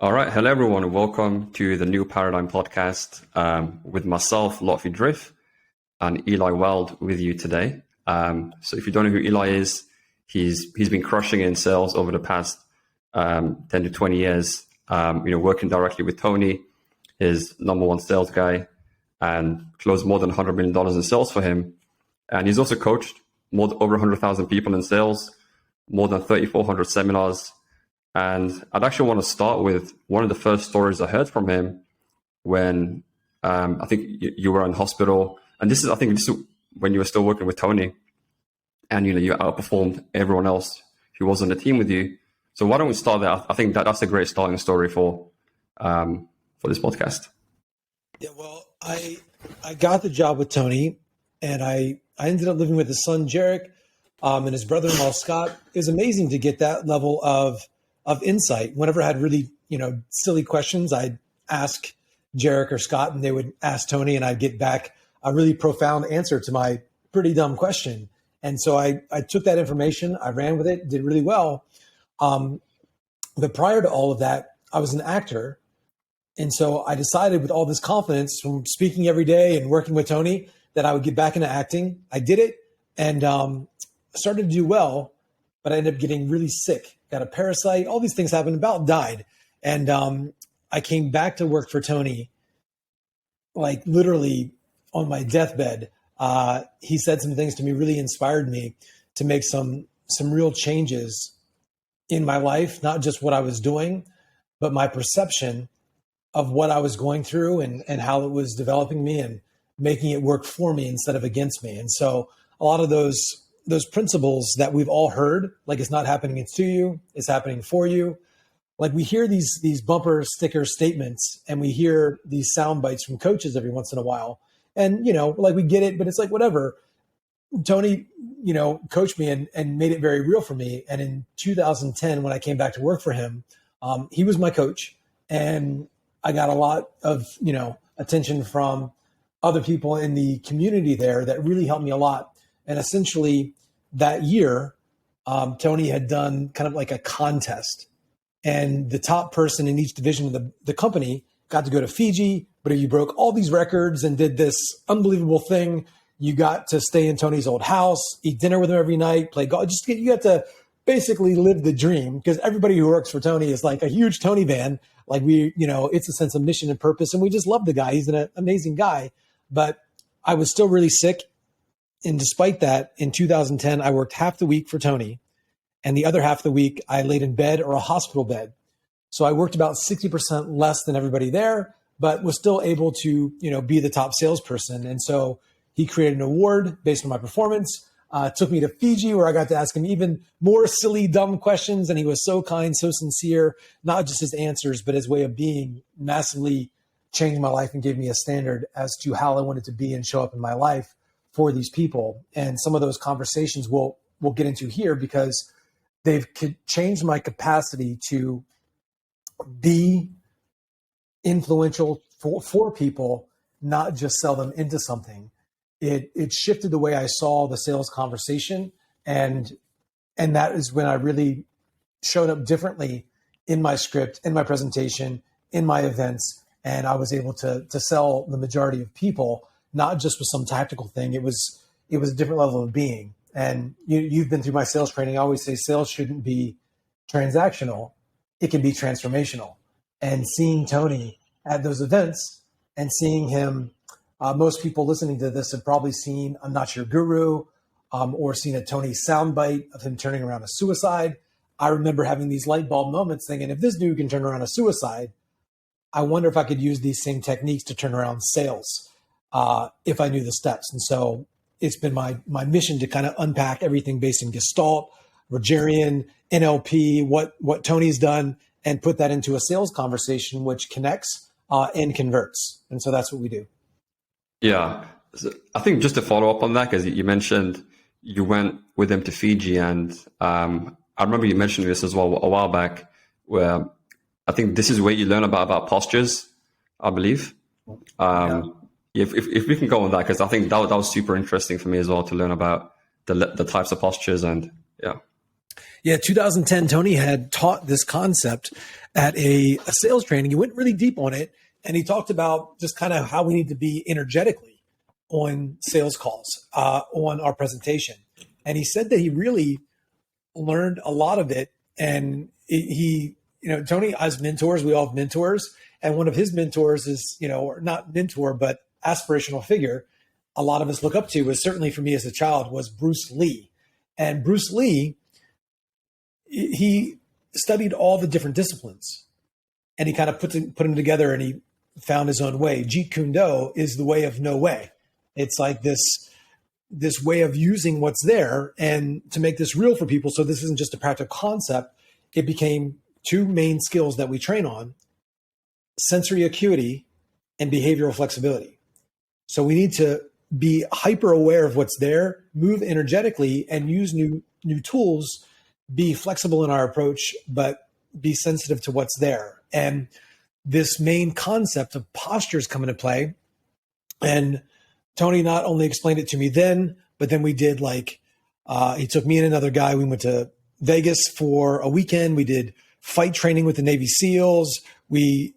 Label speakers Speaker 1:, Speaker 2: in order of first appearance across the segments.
Speaker 1: All right. Hello, everyone, and welcome to the New Paradigm podcast with myself, Lotfi Drift, and Eli Wilde with you today. So if you don't know who Eli is, he's been crushing in sales over the past 10 to 20 years, working directly with Tony, his number one sales guy, and closed more than $100 million in sales for him. And he's also coached over 100,000 people in sales, more than 3,400 seminars. And I'd actually want to start with one of the first stories I heard from him when I think you were in hospital. And this is when you were still working with Tony, and you outperformed everyone else who was on the team with you. So why don't we start there? I think that's a great starting story for this podcast.
Speaker 2: Yeah, well, I got the job with Tony, and I ended up living with his son Jarek and his brother-in-law Scott. It was amazing to get that level of insight. Whenever I had really, silly questions, I'd ask Jarek or Scott, and they would ask Tony, and I'd get back a really profound answer to my pretty dumb question. And so I took that information, I ran with it, did really well. But prior to all of that, I was an actor. And so I decided with all this confidence from speaking every day and working with Tony that I would get back into acting. I did it and started to do well, but I ended up getting really sick. Got a parasite, all these things happened, about died. And I came back to work for Tony, like literally on my deathbed. He said some things to me, really inspired me to make some real changes in my life, not just what I was doing, but my perception of what I was going through and how it was developing me and making it work for me instead of against me. And so a lot of those principles that we've all heard, like it's not happening to you, it's happening for you. Like we hear these bumper sticker statements and we hear these sound bites from coaches every once in a while. And, like we get it, but it's like, whatever. Tony, coached me and made it very real for me. And in 2010, when I came back to work for him, he was my coach, and I got a lot of, attention from other people in the community there that really helped me a lot. And essentially that year, Tony had done kind of like a contest, and the top person in each division of the company got to go to Fiji. But if you broke all these records and did this unbelievable thing, you got to stay in Tony's old house, eat dinner with him every night, play golf. You got to basically live the dream, because everybody who works for Tony is like a huge Tony fan. Like it's a sense of mission and purpose, and we just love the guy. He's an amazing guy. But I was still really sick. And despite that, in 2010, I worked half the week for Tony, and the other half of the week I laid in bed or a hospital bed. So I worked about 60% less than everybody there, but was still able to, be the top salesperson. And so he created an award based on my performance, took me to Fiji, where I got to ask him even more silly, dumb questions. And he was so kind, so sincere, not just his answers, but his way of being massively changed my life and gave me a standard as to how I wanted to be and show up in my life for these people. And some of those conversations we'll get into here, because they've changed my capacity to be influential for people, not just sell them into something. It shifted the way I saw the sales conversation. And that is when I really showed up differently in my script, in my presentation, in my events. And I was able to sell the majority of people, not just with some tactical thing. It was a different level of being. And you've been through my sales training. I always say sales shouldn't be transactional. It can be transformational. And seeing Tony at those events and seeing him, most people listening to this have probably seen I'm Not Your Guru, or seen a Tony soundbite of him turning around a suicide. I remember having these light bulb moments thinking, if this dude can turn around a suicide, I wonder if I could use these same techniques to turn around sales, if I knew the steps. And so it's been my mission to kind of unpack everything based in Gestalt, Rogerian, NLP, what Tony's done, and put that into a sales conversation, which connects and converts. And so that's what we do.
Speaker 1: Yeah. So I think just to follow up on that, because you mentioned you went with him to Fiji, and I remember you mentioned this as well a while back, where I think this is where you learn about postures, I believe. If we can go on that, because I think that was super interesting for me as well, to learn about the types of postures. And
Speaker 2: Yeah, 2010, Tony had taught this concept at a sales training. He went really deep on it, and he talked about just kind of how we need to be energetically on sales calls, on our presentation. And he said that he really learned a lot of it. And he, Tony has mentors. We all have mentors. And one of his mentors is, or not mentor, but aspirational figure a lot of us look up to, was certainly for me as a child, was Bruce Lee. And Bruce Lee, he studied all the different disciplines, and he kind of put them together, and he found his own way. Jeet Kune Do is the way of no way. It's like this way of using what's there and to make this real for people. So this isn't just a practical concept. It became two main skills that we train on: sensory acuity and behavioral flexibility. So we need to be hyper aware of what's there, move energetically, and use new tools, be flexible in our approach, but be sensitive to what's there. And this main concept of postures come into play. And Tony not only explained it to me then, but then we did he took me and another guy. We went to Vegas for a weekend. We did fight training with the Navy SEALs. We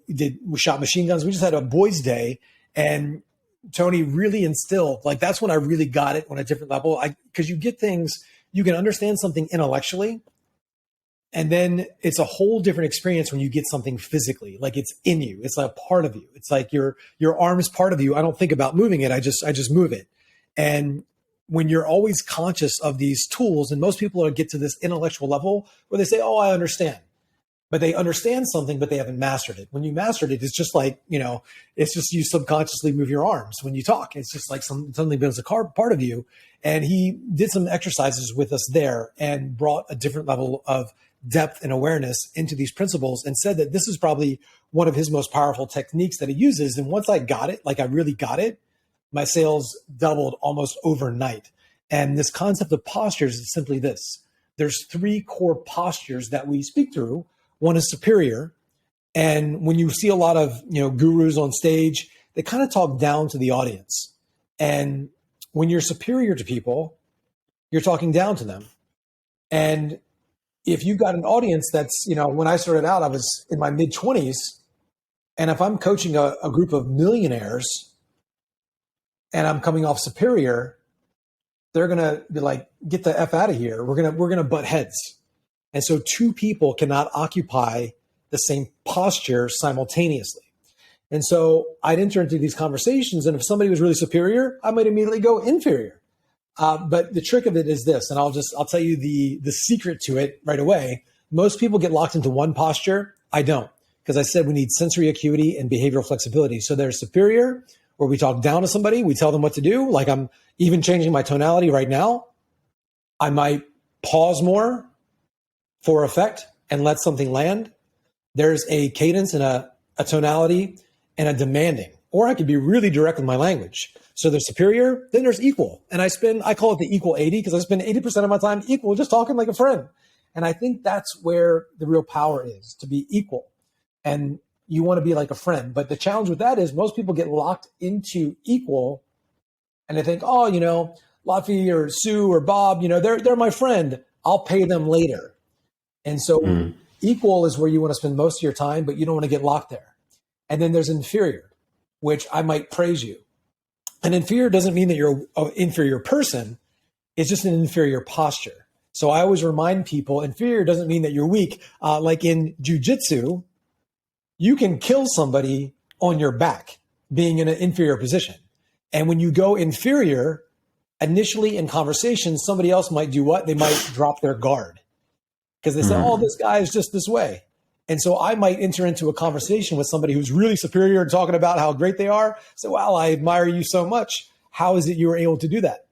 Speaker 2: shot machine guns. We just had a boys' day, and Tony really instilled, that's when I really got it on a different level. Because you get things, you can understand something intellectually, and then it's a whole different experience when you get something physically, like it's in you. It's like a part of you. It's like your arm is part of you. I don't think about moving it. I just move it. And when you're always conscious of these tools, and most people get to this intellectual level where they say, "Oh, I understand." But they understand something, but they haven't mastered it. When you mastered it, it's just it's just you subconsciously move your arms when you talk. It's just like something becomes a part of you. And he did some exercises with us there and brought a different level of depth and awareness into these principles, and said that this is probably one of his most powerful techniques that he uses. And once I got it, I really got it, my sales doubled almost overnight. And this concept of postures is simply this: there's three core postures that we speak through. One is superior. And when you see a lot of, gurus on stage, they kind of talk down to the audience. And when you're superior to people, you're talking down to them. And if you've got an audience that's, when I started out, I was in my mid-20s. And if I'm coaching a group of millionaires and I'm coming off superior, they're going to be like, "Get the F out of here. We're going to butt heads." And so two people cannot occupy the same posture simultaneously. And so I'd enter into these conversations, and if somebody was really superior, I might immediately go inferior. But the trick of it is this, and I'll tell you the secret to it right away. Most people get locked into one posture. I don't, because I said we need sensory acuity and behavioral flexibility. So there's superior, where we talk down to somebody, we tell them what to do. Like I'm even changing my tonality right now. I might pause more for effect and let something land. There's a cadence and a tonality and a demanding, or I could be really direct with my language. So there's superior, then there's equal. And I call it the equal 80, because I spend 80% of my time equal, just talking like a friend. And I think that's where the real power is, to be equal. And you want to be like a friend. But the challenge with that is most people get locked into equal, and they think, "Oh, Laffy or Sue or Bob, they're my friend. I'll pay them later." And so equal is where you want to spend most of your time, but you don't want to get locked there. And then there's inferior, which I might praise you. And inferior doesn't mean that you're an inferior person. It's just an inferior posture. So I always remind people, inferior doesn't mean that you're weak. Like in jujitsu, you can kill somebody on your back being in an inferior position. And when you go inferior, initially in conversation, somebody else might do what? They might drop their guard, because they say, "Oh, this guy is just this way." And so I might enter into a conversation with somebody who's really superior and talking about how great they are. So, "Wow, I admire you so much. How is it you were able to do that?"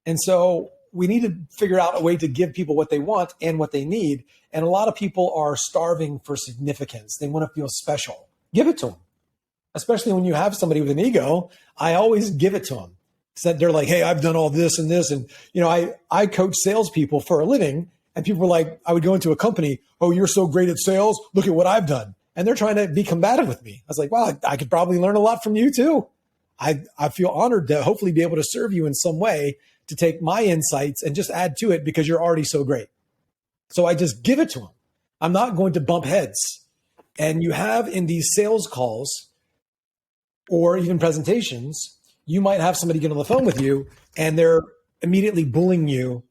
Speaker 2: And so we need to figure out a way to give people what they want and what they need. And a lot of people are starving for significance. They want to feel special. Give it to them. Especially when you have somebody with an ego, I always give it to them. So they're like, "Hey, I've done all this and this." And, I coach salespeople for a living. And people were like, I would go into a company, "Oh, you're so great at sales. Look at what I've done." And they're trying to be combative with me. I was like, "Wow, I could probably learn a lot from you too." I feel honored to hopefully be able to serve you in some way, to take my insights and just add to it, because you're already so great. So I just give it to them. I'm not going to bump heads. And you have in these sales calls or even presentations, you might have somebody get on the phone with you and they're immediately bullying you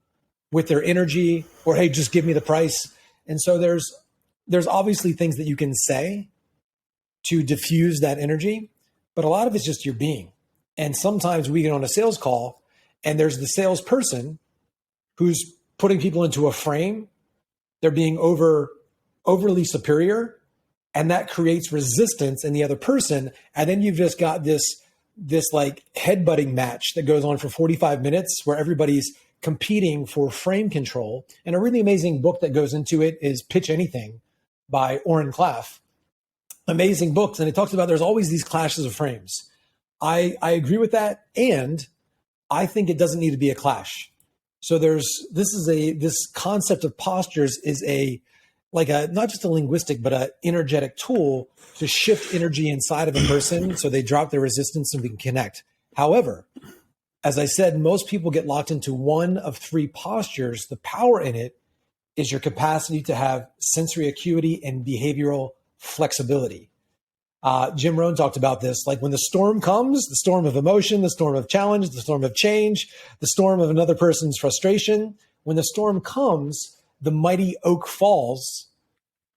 Speaker 2: with their energy or, hey, just give me the price. And so there's obviously things that you can say to diffuse that energy, but a lot of it's just your being. And sometimes we get on a sales call and there's the salesperson who's putting people into a frame. They're being overly superior, and that creates resistance in the other person. And then you've just got this like headbutting match that goes on for 45 minutes where everybody's competing for frame control. And a really amazing book that goes into it is Pitch Anything by Oren Klaff. Amazing books. And it talks about there's always these clashes of frames. I agree with that. And I think it doesn't need to be a clash. So this concept of postures is not just a linguistic, but an energetic tool to shift energy inside of a person so they drop their resistance and we can connect. However, as I said, most people get locked into one of three postures. The power in it is your capacity to have sensory acuity and behavioral flexibility. Jim Rohn talked about this, like when the storm comes, the storm of emotion, the storm of challenge, the storm of change, the storm of another person's frustration. When the storm comes, the mighty oak falls,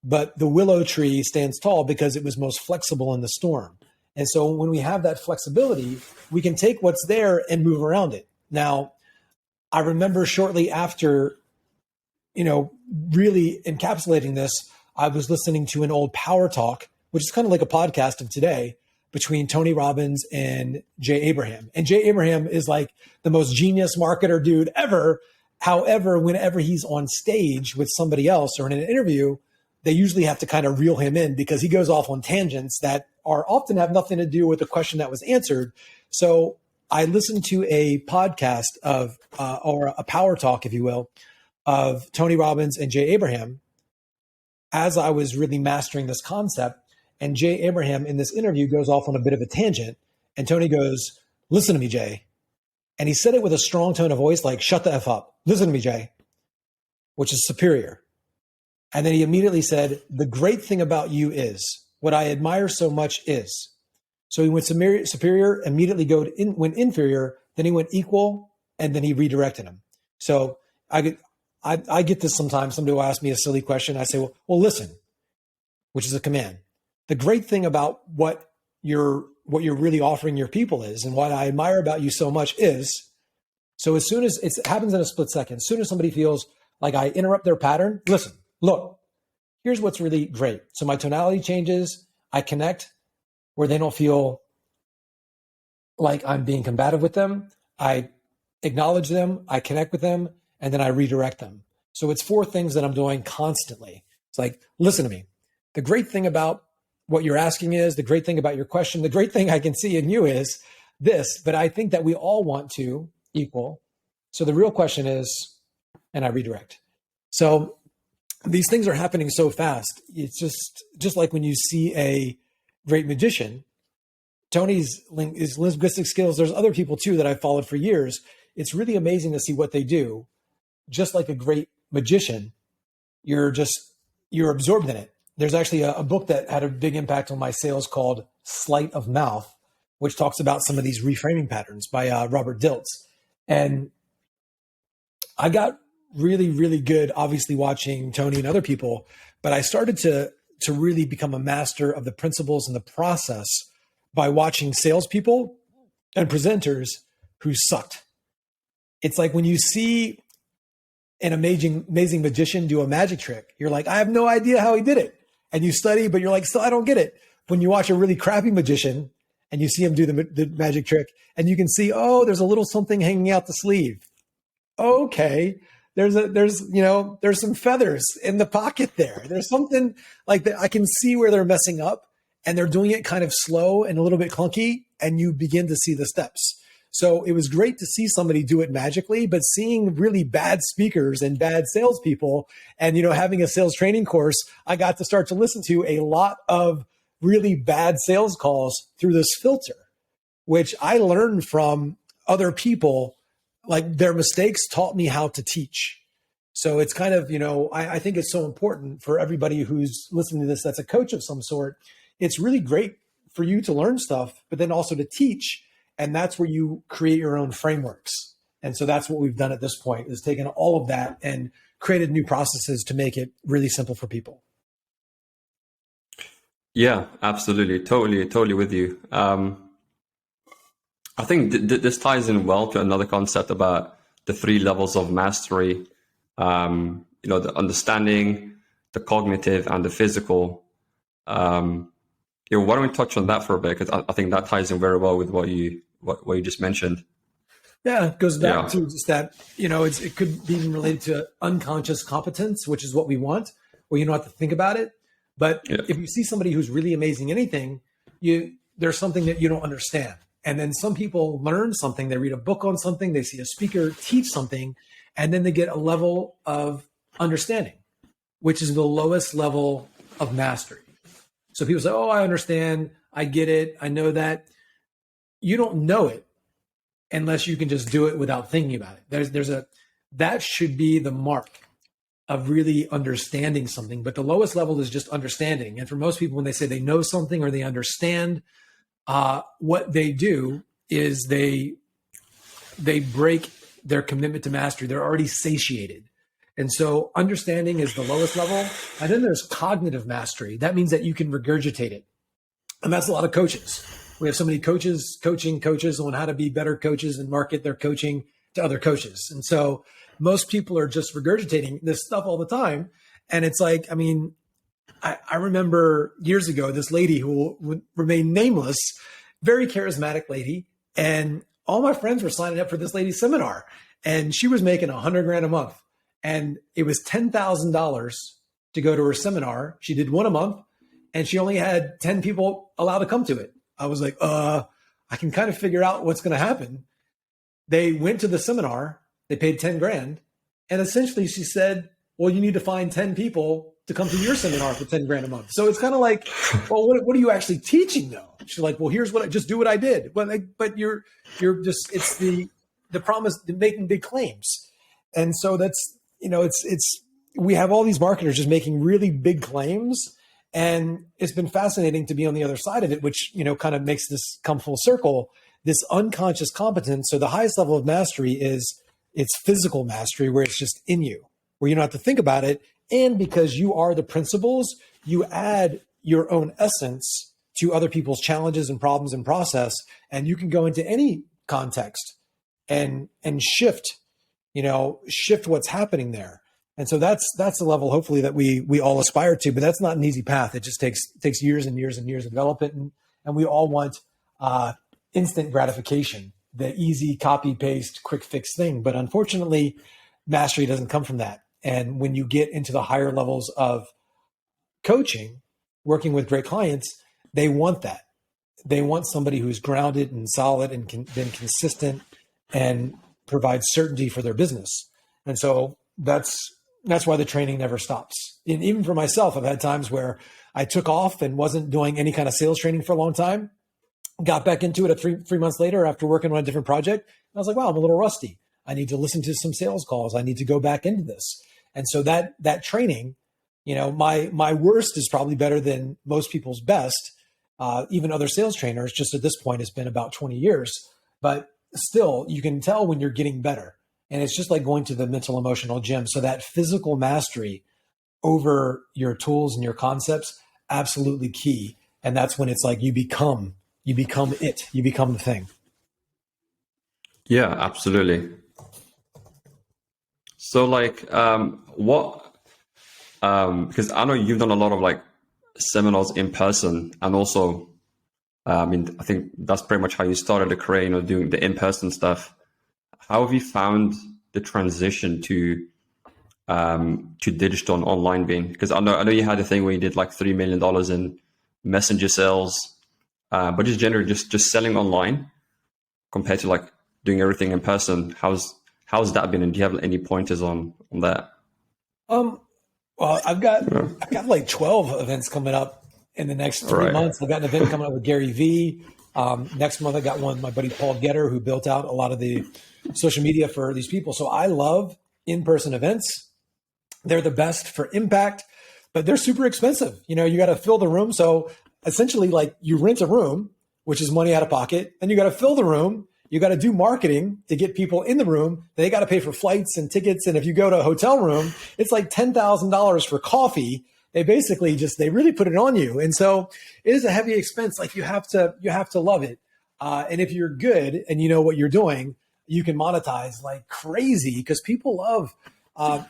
Speaker 2: but the willow tree stands tall because it was most flexible in the storm. And so when we have that flexibility, we can take what's there and move around it. Now, I remember shortly after, really encapsulating this, I was listening to an old Power Talk, which is kind of like a podcast of today, between Tony Robbins and Jay Abraham. And Jay Abraham is like the most genius marketer dude ever. However, whenever he's on stage with somebody else or in an interview, they usually have to kind of reel him in because he goes off on tangents that are often have nothing to do with the question that was answered. So I listened to a podcast or a Power Talk, if you will, of Tony Robbins and Jay Abraham as I was really mastering this concept. And Jay Abraham in this interview goes off on a bit of a tangent. And Tony goes, "Listen to me, Jay." And he said it with a strong tone of voice, like, "Shut the F up. Listen to me, Jay," which is superior. And then he immediately said, "The great thing about you is, what I admire so much is." So he went superior, immediately went inferior, then he went equal, and then he redirected him. So I get this sometimes. Somebody will ask me a silly question. I say, well, listen, which is a command. The great thing about what you're really offering your people is, and what I admire about you so much is, so as soon as it happens in a split second, as soon as somebody feels like I interrupt their pattern, listen, look, here's what's really great. So my tonality changes. I connect where they don't feel like I'm being combative with them. I acknowledge them. I connect with them, and then I redirect them. So it's 4 things that I'm doing constantly. It's like, listen to me. The great thing about what you're asking is, the great thing about your question, the great thing I can see in you is this, but I think that we all want to equal. So the real question is, and I redirect. So these things are happening so fast. It's just like when you see a great magician, Tony's linguistic skills, there's other people too that I've followed for years. It's really amazing to see what they do. Just like a great magician, you're absorbed in it. There's actually a book that had a big impact on my sales called Sleight of Mouth, which talks about some of these reframing patterns by Robert Dilts. And I got really, really good, obviously watching Tony and other people, but I started to really become a master of the principles and the process by watching salespeople and presenters who sucked. It's like when you see an amazing magician do a magic trick, you're like, I have no idea how he did it. And you study, but you're like, still, I don't get it. When you watch a really crappy magician and you see him do the magic trick and you can see, oh, there's a little something hanging out the sleeve. Okay. There's some feathers in the pocket there. There's something like that. I can see where they're messing up and they're doing it kind of slow and a little bit clunky, and you begin to see the steps. So it was great to see somebody do it magically, but seeing really bad speakers and bad salespeople and, having a sales training course, I got to start to listen to a lot of really bad sales calls through this filter, which I learned from other people. Like, their mistakes taught me how to teach. So it's kind of, I think it's so important for everybody who's listening to this that's a coach of some sort. It's really great for you to learn stuff, but then also to teach. And that's where you create your own frameworks. And so that's what we've done at this point, is taken all of that and created new processes to make it really simple for people.
Speaker 1: Yeah, absolutely. Totally with you. I think this ties in well to another concept about the three levels of mastery. The understanding, the cognitive, and the physical. Why don't we touch on that for a bit? Because I think that ties in very well with what you just mentioned.
Speaker 2: Yeah, it goes back to just that, it could be related to unconscious competence, which is what we want, where you don't have to think about it. But if you see somebody who's really amazing at anything, there's something that you don't understand. And then some people learn something, they read a book on something, they see a speaker teach something, and then they get a level of understanding, which is the lowest level of mastery. So people say, oh, I understand, I get it, I know that. You don't know it unless you can just do it without thinking about it. That should be the mark of really understanding something. But the lowest level is just understanding. And for most people, when they say they know something or they understand, what they do is they break their commitment to mastery. They're already satiated. And so understanding is the lowest level. And then there's cognitive mastery. That means that you can regurgitate it. And that's a lot of coaches. We have so many coaches coaching coaches on how to be better coaches and market their coaching to other coaches. And so most people are just regurgitating this stuff all the time. And it's like, I remember years ago, this lady who would remain nameless, very charismatic lady. And all my friends were signing up for this lady's seminar. And she was making $100,000 a month. And it was $10,000 to go to her seminar. She did one a month and she only had 10 people allowed to come to it. I was like, I can kind of figure out what's going to happen. They went to the seminar, they paid $10,000. And essentially she said, well, you need to find 10 people to come to your seminar for $10,000 a month. So it's kind of like, well, what are you actually teaching though? She's like, well, here's what just do what I did. But you're just, it's the promise of making big claims. And so that's, we have all these marketers just making really big claims. And it's been fascinating to be on the other side of it, which, kind of makes this come full circle, this unconscious competence. So the highest level of mastery is it's physical mastery, where it's just in you, where you don't have to think about it. And because you are the principles, you add your own essence to other people's challenges and problems and process. And you can go into any context and shift what's happening there. And so that's the level, hopefully, that we all aspire to, but that's not an easy path. It just takes years and years and years to develop it. And we all want instant gratification, the easy copy, paste, quick fix thing. But unfortunately, mastery doesn't come from that. And when you get into the higher levels of coaching, working with great clients, they want that. They want somebody who's grounded and solid and been consistent and provides certainty for their business. And so that's why the training never stops. And even for myself, I've had times where I took off and wasn't doing any kind of sales training for a long time, got back into it three months later after working on a different project. I was like, wow, I'm a little rusty. I need to listen to some sales calls. I need to go back into this. And so that training, my worst is probably better than most people's best. Even other sales trainers, just at this point, it's been about 20 years, but still you can tell when you're getting better. And it's just like going to the mental emotional gym. So that physical mastery over your tools and your concepts, absolutely key. And that's when it's like you become it, you become the thing.
Speaker 1: Yeah, absolutely. So because I know you've done a lot of seminars in person, and also, I think that's pretty much how you started the career, doing the in-person stuff. How have you found the transition to digital and online being? Because I know you had a thing where you did $3 million in messenger sales, but just generally just selling online compared to doing everything in person. How's that been? And do you have any pointers on that?
Speaker 2: Well, I've got 12 events coming up in the next 3 months. I've got an event coming up with Gary Vee. Next month, I got one with my buddy Paul Getter, who built out a lot of the social media for these people. So I love in-person events. They're the best for impact, but they're super expensive. You got to fill the room. So essentially, like, you rent a room, which is money out of pocket, and you got to fill the room. You got to do marketing to get people in the room. They got to pay for flights and tickets. And if you go to a hotel room, it's like $10,000 for coffee. They basically they really put it on you. And so it is a heavy expense. Like, you have to love it. And if you're good and you know what you're doing, you can monetize like crazy, because people love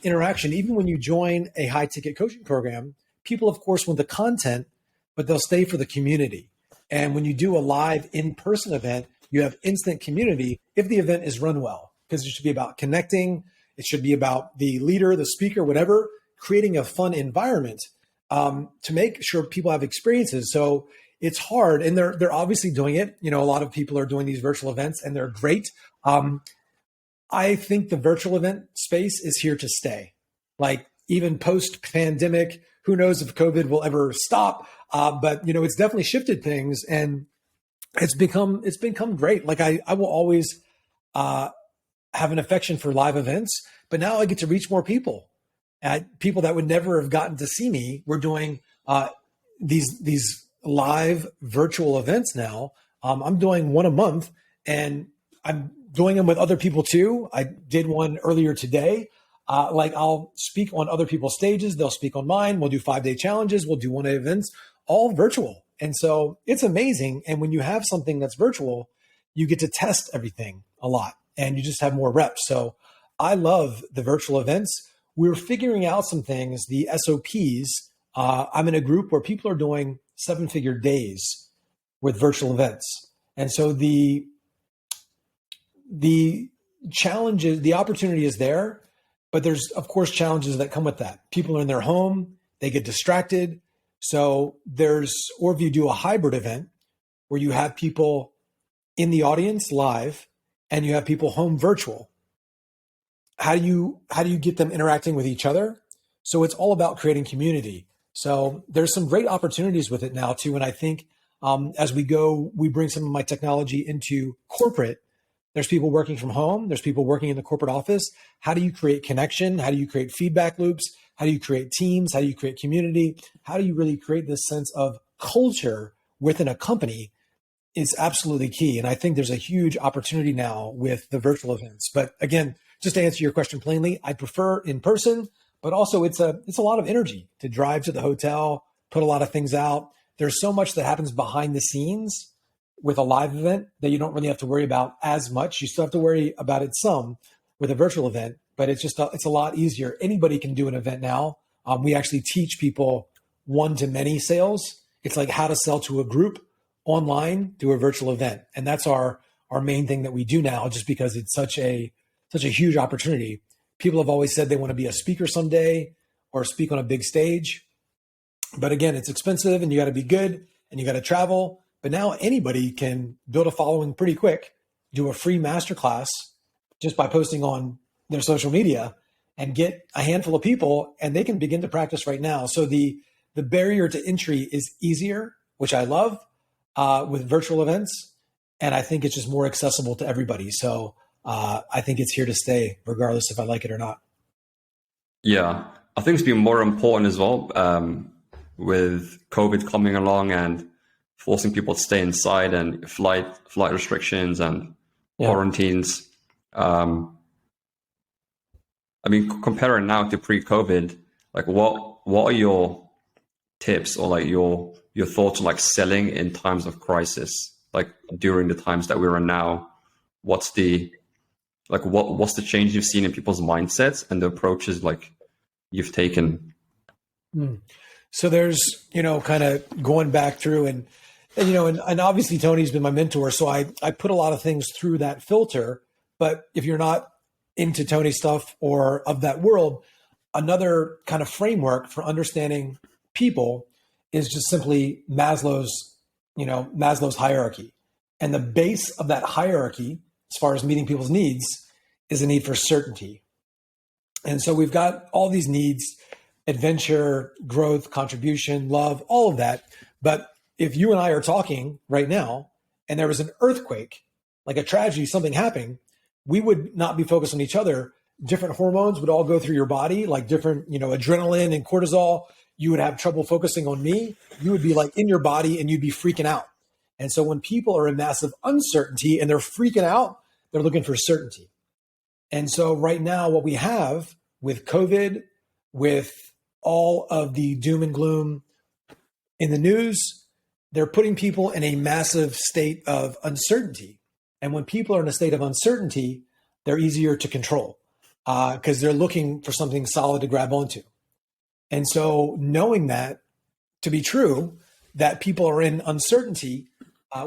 Speaker 2: interaction. Even when you join a high ticket coaching program, people, of course, want the content, but they'll stay for the community. And when you do a live in-person event, you have instant community if the event is run well, because it should be about connecting. It should be about the leader, the speaker, whatever, creating a fun environment to make sure people have experiences. So it's hard, and they're obviously doing it. A lot of people are doing these virtual events, and they're great. I think the virtual event space is here to stay. Like, even post-pandemic, who knows if COVID will ever stop? But it's definitely shifted things, and it's become great. Like, I will always have an affection for live events, but now I get to reach more people. People that would never have gotten to see me. We're doing these live virtual events now. I'm doing one a month, and I'm doing them with other people too. I did one earlier today. I'll speak on other people's stages. They'll speak on mine. We'll do 5-day challenges. We'll do one-day events, all virtual. And so it's amazing. And when you have something that's virtual, you get to test everything a lot, and you just have more reps. So I love the virtual events. We're figuring out some things, the SOPs. I'm in a group where people are doing 7-figure days with virtual events. And so the challenges, the opportunity is there, but there's, of course, challenges that come with that. People are in their home, they get distracted. So or if you do a hybrid event where you have people in the audience live and you have people home virtual, how do you get them interacting with each other? So it's all about creating community. So there's some great opportunities with it now too. And I think as we bring some of my technology into corporate. There's people working from home. There's people working in the corporate office. How do you create connection? How do you create feedback loops? How do you create teams? How do you create community? How do you really create this sense of culture within a company is absolutely key. And I think there's a huge opportunity now with the virtual events. But again, just to answer your question plainly, I prefer in person, but also it's a lot of energy to drive to the hotel, put a lot of things out. There's so much that happens behind the scenes with a live event that you don't really have to worry about as much. You still have to worry about it some with a virtual event, but it's a lot easier. Anybody can do an event now. We actually teach people one-to-many sales. It's like how to sell to a group online through a virtual event. And that's our main thing that we do now, just because it's such a huge opportunity. People have always said they want to be a speaker someday or speak on a big stage. But again, it's expensive and you got to be good and you got to travel. But now anybody can build a following pretty quick, do a free masterclass just by posting on their social media and get a handful of people, and they can begin to practice right now. So the barrier to entry is easier, which I love with virtual events. And I think it's just more accessible to everybody. So I think it's here to stay, regardless if I like it or not.
Speaker 1: Yeah, I think it's been more important as well with COVID coming along and forcing people to stay inside and flight restrictions and quarantines. I mean, comparing now to pre-COVID, like what are your tips or like your thoughts on like selling in times of crisis, like during the times that we're in now? What's the change you've seen in people's mindsets and the approaches like you've taken?
Speaker 2: So there's, kind of going back through and obviously Tony's been my mentor. So I put a lot of things through that filter, but if you're not into Tony stuff or of that world, another kind of framework for understanding people is just simply Maslow's hierarchy. And the base of that hierarchy, as far as meeting people's needs, is a need for certainty. And so we've got all these needs: adventure, growth, contribution, love, all of that. But if you and I are talking right now and there was an earthquake, like a tragedy, something happening, we would not be focused on each other. different hormones would all go through your body, like different, adrenaline and cortisol. You would have trouble focusing on me. You would be like in your body and you'd be freaking out. And so when people are in massive uncertainty and they're freaking out, they're looking for certainty. And so right now, what we have with COVID, with all of the doom and gloom in the news, they're putting people in a massive state of uncertainty. And when people are in a state of uncertainty, they're easier to control because they're looking for something solid to grab onto. And so knowing that to be true, that people are in uncertainty,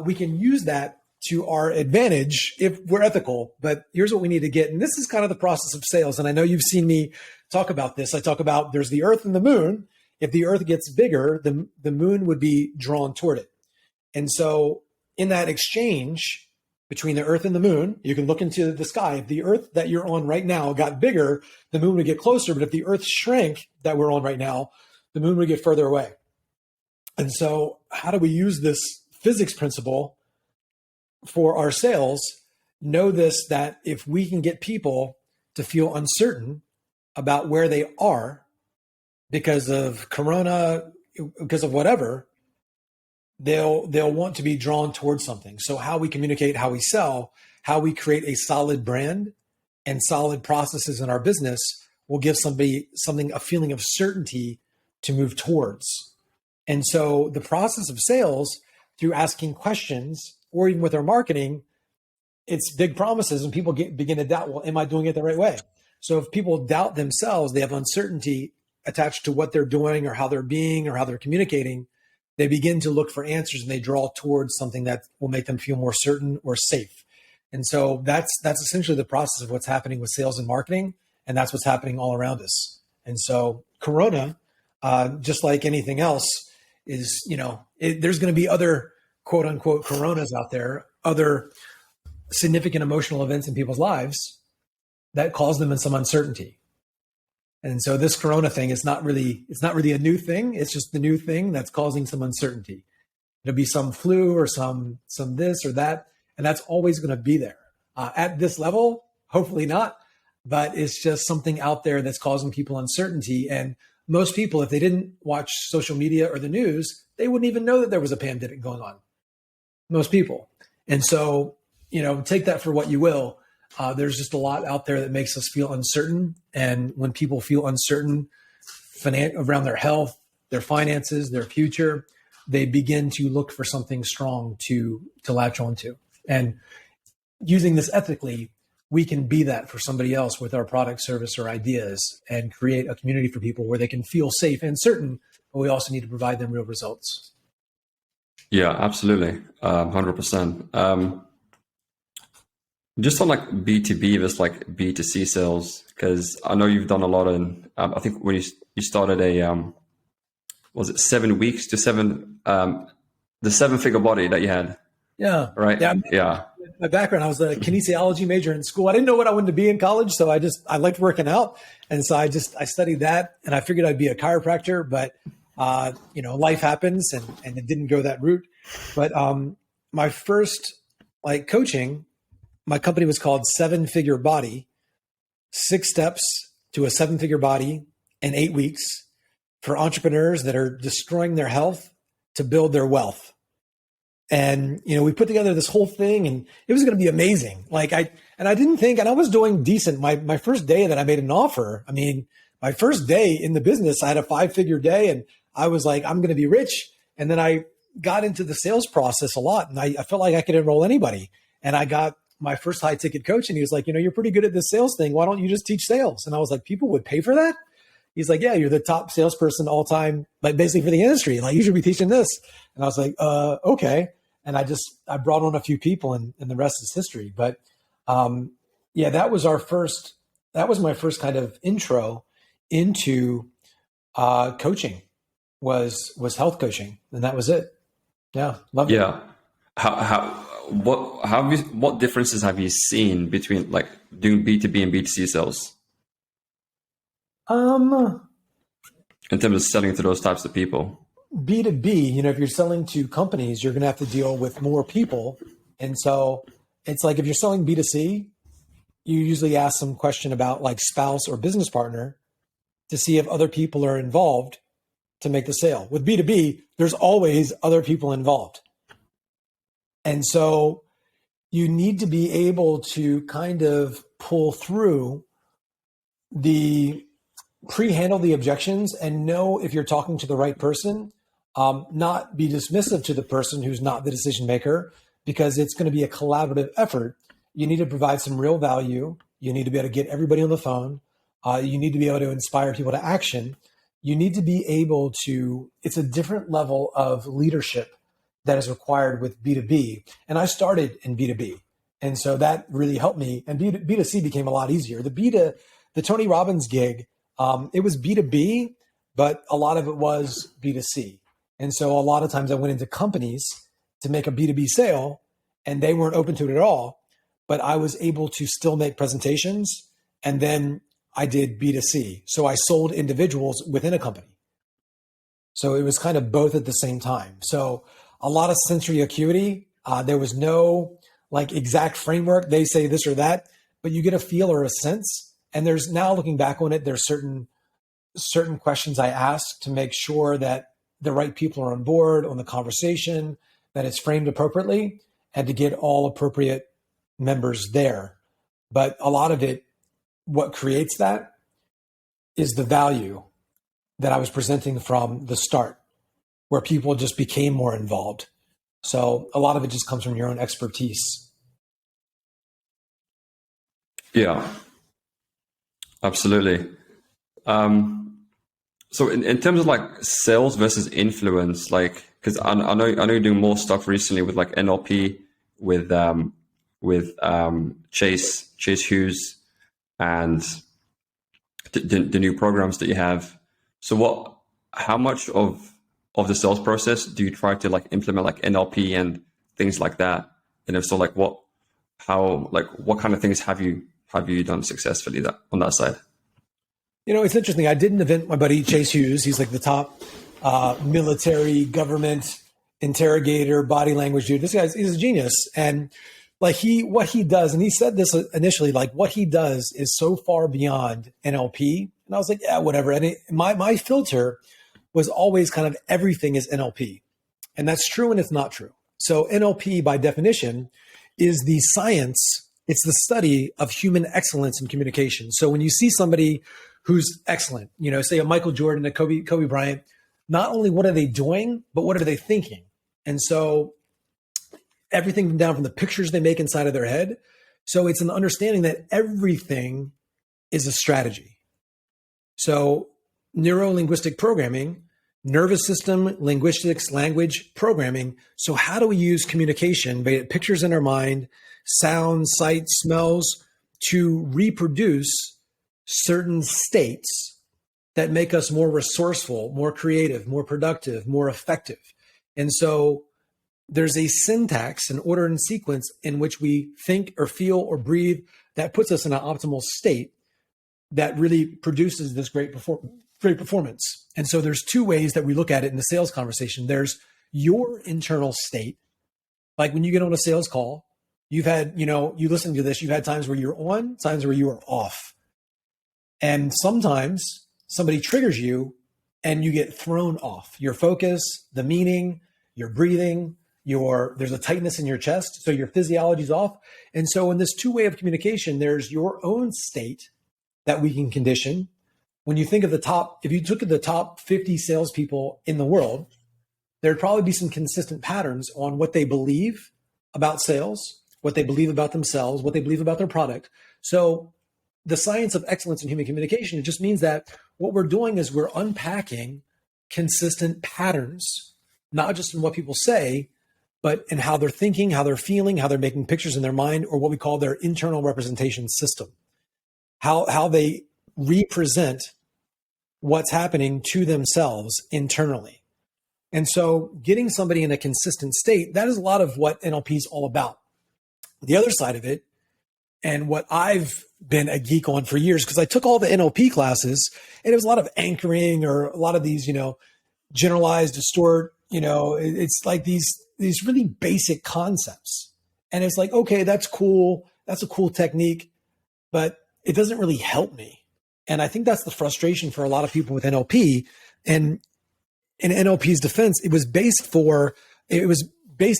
Speaker 2: we can use that to our advantage if we're ethical. But here's what we need to get. And this is kind of the process of sales. And I know you've seen me talk about this. I talk about there's the earth and the moon. If the earth gets bigger, the moon would be drawn toward it. And so in that exchange between the earth and the moon, you can look into the sky. If the earth that you're on right now got bigger, the moon would get closer. But if the earth shrank that we're on right now, the moon would get further away. And so how do we use this physics principle for our sales? Know this, that if we can get people to feel uncertain about where they are because of Corona, because of whatever, they'll want to be drawn towards something. So how we communicate, how we sell, how we create a solid brand and solid processes in our business will give somebody a feeling of certainty to move towards. And so the process of sales, through asking questions or even with our marketing, it's big promises and people begin to doubt, well, am I doing it the right way? So if people doubt themselves, they have uncertainty attached to what they're doing or how they're being or how they're communicating, they begin to look for answers and they draw towards something that will make them feel more certain or safe. And so that's essentially the process of what's happening with sales and marketing. And that's what's happening all around us. And so Corona, just like anything else, is, there's going to be other quote unquote Coronas out there, other significant emotional events in people's lives that cause them in some uncertainty. And so this Corona thing is it's not really a new thing. It's just the new thing that's causing some uncertainty. There'll be some flu or some this or that, and that's always going to be there. At this level, hopefully not, but it's just something out there that's causing people uncertainty. And most people, if they didn't watch social media or the news, they wouldn't even know that there was a pandemic going on. Most people. And so, take that for what you will. There's just a lot out there that makes us feel uncertain. And when people feel uncertain around their health, their finances, their future, they begin to look for something strong to latch onto. And using this ethically, we can be that for somebody else with our product, service, or ideas and create a community for people where they can feel safe and certain, but we also need to provide them real results.
Speaker 1: Yeah, absolutely. 100%. Just on like B2B versus like B2C sales, because I know you've done a lot in, I think when you started was it 7 weeks to the 7-figure body that you had?
Speaker 2: Yeah.
Speaker 1: Right. Yeah.
Speaker 2: My background, I was a kinesiology major in school. I didn't know what I wanted to be in college. So I liked working out. And so I studied that and I figured I'd be a chiropractor, but life happens and it didn't go that route. But my first coaching, my company was called 7-Figure Body, 6 steps to a 7-figure body in 8 weeks for entrepreneurs that are destroying their health to build their wealth. And, we put together this whole thing and it was going to be amazing. I didn't think, and I was doing decent. My first day that I made an offer, my first day in the business, I had a 5-figure day and I was like, I'm going to be rich. And then I got into the sales process a lot and I felt like I could enroll anybody. And I got my first high ticket coach and he was like, you're pretty good at this sales thing. Why don't you just teach sales? And I was like, people would pay for that? He's like, yeah, you're the top salesperson all time, basically for the industry. You should be teaching this. And I was like, okay. And I brought on a few people and the rest is history. But that was my first kind of intro into coaching was health coaching. And that was it. Yeah. Loved it.
Speaker 1: Yeah. What differences have you seen between doing B2B and B2C sales? In terms of selling to those types of people?
Speaker 2: B2B, if you're selling to companies, you're going to have to deal with more people. And so it's like if you're selling B2C, you usually ask some question about like spouse or business partner to see if other people are involved to make the sale. With B2B, there's always other people involved. And so you need to be able to kind of pull through pre-handle the objections and know if you're talking to the right person, not be dismissive to the person who's not the decision maker, because it's going to be a collaborative effort. You need to provide some real value. You need to be able to get everybody on the phone. You need to be able to inspire people to action. You need to be able to, it's a different level of leadership that is required with B2B. And I started in B2B. And so that really helped me. And B2C became a lot easier. The Tony Robbins gig, it was B2B, but a lot of it was B2C. And so a lot of times I went into companies to make a B2B sale and they weren't open to it at all, but I was able to still make presentations. And then I did B2C. So I sold individuals within a company. So it was kind of both at the same time. So a lot of sensory acuity. There was no like exact framework. They say this or that, but you get a feel or a sense. And there's now looking back on it, there's certain questions I ask to make sure that the right people are on board on the conversation, that it's framed appropriately, and to get all appropriate members there. But a lot of it, what creates that is the value that I was presenting from the start, where people just became more involved. So a lot of it just comes from your own expertise.
Speaker 1: Yeah, absolutely. So in terms of like sales versus influence, like, because I know you're doing more stuff recently with like NLP, with Chase Hughes, and the new programs that you have. So how much of the sales process do you try to like implement like NLP and things like that? And if so, like what kind of things have you done successfully on that side?
Speaker 2: You know, it's interesting. I did an event with my buddy Chase Hughes. He's like the top military government interrogator, body language dude. This guy's, he's a genius. And like what he does, and he said this initially, like what he does is so far beyond NLP. And I was like, yeah, whatever. And my filter was always kind of everything is NLP. And that's true and it's not true. So NLP by definition is the science, it's the study of human excellence in communication. So when you see somebody who's excellent, you know, say a Michael Jordan, a Kobe Bryant, not only what are they doing, but what are they thinking? And so everything down from the pictures they make inside of their head. So it's an understanding that everything is a strategy. So neuro-linguistic programming, nervous system, linguistics, language programming. So how do we use communication, be it pictures in our mind, sounds, sights, smells, to reproduce certain states that make us more resourceful, more creative, more productive, more effective? And so there's a syntax, an order and sequence in which we think or feel or breathe that puts us in an optimal state that really produces this great performance. And so there's two ways that we look at it in the sales conversation. There's your internal state. Like when you get on a sales call, you've had, you listen to this, you've had times where you're on, times where you are off. And sometimes somebody triggers you and you get thrown off. Your focus, the meaning, your breathing, there's a tightness in your chest, so your physiology's off. And so in this two-way of communication, there's your own state that we can condition. When you think of if you took the top 50 salespeople in the world, there'd probably be some consistent patterns on what they believe about sales, what they believe about themselves, what they believe about their product. So the science of excellence in human communication, it just means that what we're doing is we're unpacking consistent patterns, not just in what people say, but in how they're thinking, how they're feeling, how they're making pictures in their mind, or what we call their internal representation system, how they represent what's happening to themselves internally. And so getting somebody in a consistent state, that is a lot of what NLP is all about. The other side of it, and what I've been a geek on for years, because I took all the NLP classes, and it was a lot of anchoring or a lot of these, generalized, distort, it's like these really basic concepts. And it's like, okay, that's cool. That's a cool technique. but it doesn't really help me. And I think that's the frustration for a lot of people with NLP. And in NLP's defense, it was based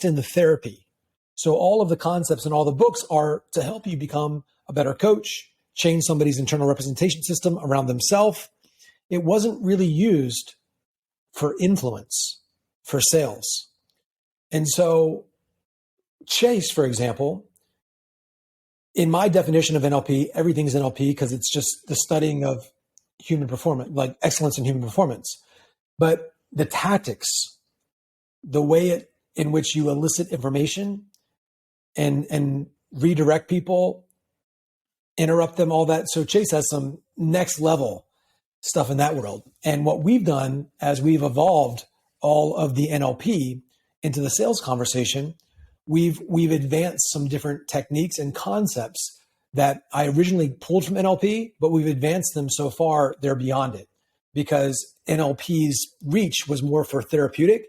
Speaker 2: in the therapy. So all of the concepts and all the books are to help you become a better coach, change somebody's internal representation system around themselves. It wasn't really used for influence, for sales. And so Chase, for example, in my definition of NLP, everything's NLP because it's just the studying of human performance, like excellence in human performance. But the tactics, the way in which you elicit information and redirect people, interrupt them, all that. So Chase has some next level stuff in that world. And what we've done as we've evolved all of the NLP into the sales conversation, we've advanced some different techniques and concepts that I originally pulled from NLP, but we've advanced them so far they're beyond it, because NLP's reach was more for therapeutic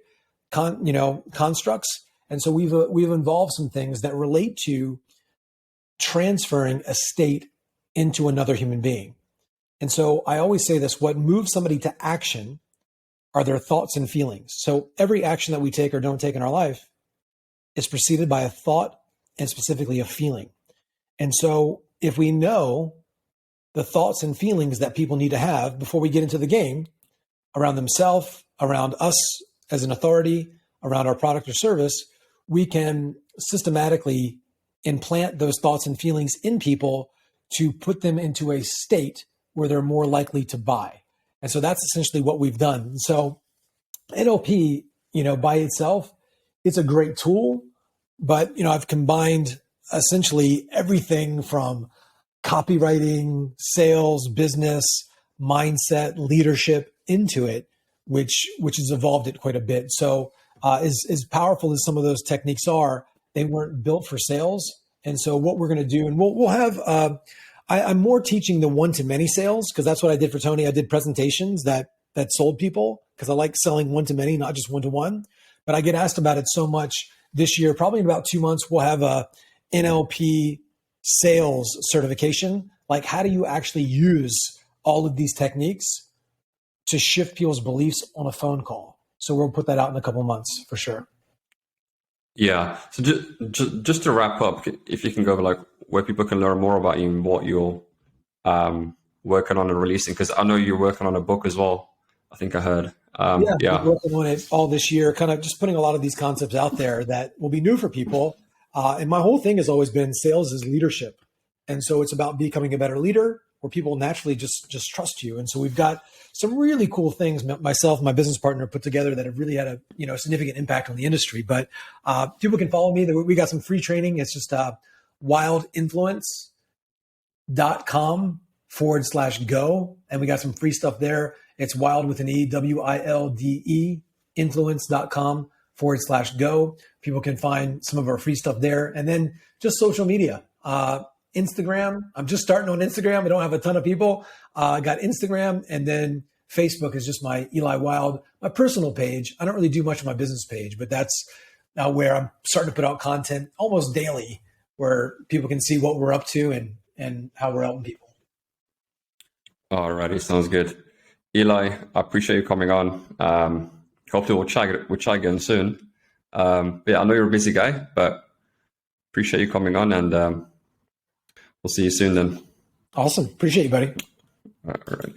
Speaker 2: constructs. And so we've involved some things that relate to transferring a state into another human being. And so I always say this: what moves somebody to action are their thoughts and feelings. So every action that we take or don't take in our life is preceded by a thought and specifically a feeling. And so if we know the thoughts and feelings that people need to have before we get into the game around themselves, around us as an authority, around our product or service, we can systematically implant those thoughts and feelings in people to put them into a state where they're more likely to buy. And so that's essentially what we've done. So NLP, by itself, it's a great tool, but, I've combined essentially everything from copywriting, sales, business, mindset, leadership into it, which has evolved it quite a bit. So as powerful as some of those techniques are, they weren't built for sales. And so what we're going to do, and we'll have, I'm more teaching the one-to-many sales, because that's what I did for Tony. I did presentations that sold people, because I like selling one-to-many, not just one-to-one. But I get asked about it so much this year. Probably in about 2 months, we'll have a NLP sales certification. Like, how do you actually use all of these techniques to shift people's beliefs on a phone call? So we'll put that out in a couple of months for sure.
Speaker 1: Yeah. So just to wrap up, if you can go over like where people can learn more about you and what you're working on and releasing, because I know you're working on a book as well. I think I heard.
Speaker 2: Yeah. We're working on it all this year, kind of just putting a lot of these concepts out there that will be new for people. And my whole thing has always been sales is leadership. And so it's about becoming a better leader where people naturally just trust you. And so we've got some really cool things myself and my business partner put together that have really had a significant impact on the industry. But people can follow me. We got some free training. It's just wildeinfluence.com/go. And we got some free stuff there. It's Wilde with an E, WILDE, influence.com/go. People can find some of our free stuff there. And then just social media. Instagram. I'm just starting on Instagram. I don't have a ton of people. I got Instagram, and then Facebook is just my Eli Wilde, my personal page. I don't really do much on my business page, but that's now where I'm starting to put out content almost daily, where people can see what we're up to and how we're helping people.
Speaker 1: All righty, sounds good. Eli, I appreciate you coming on. Hopefully we'll chat again soon. But yeah, I know you're a busy guy, but appreciate you coming on, and we'll see you soon then.
Speaker 2: Awesome. Appreciate you, buddy.
Speaker 1: All right.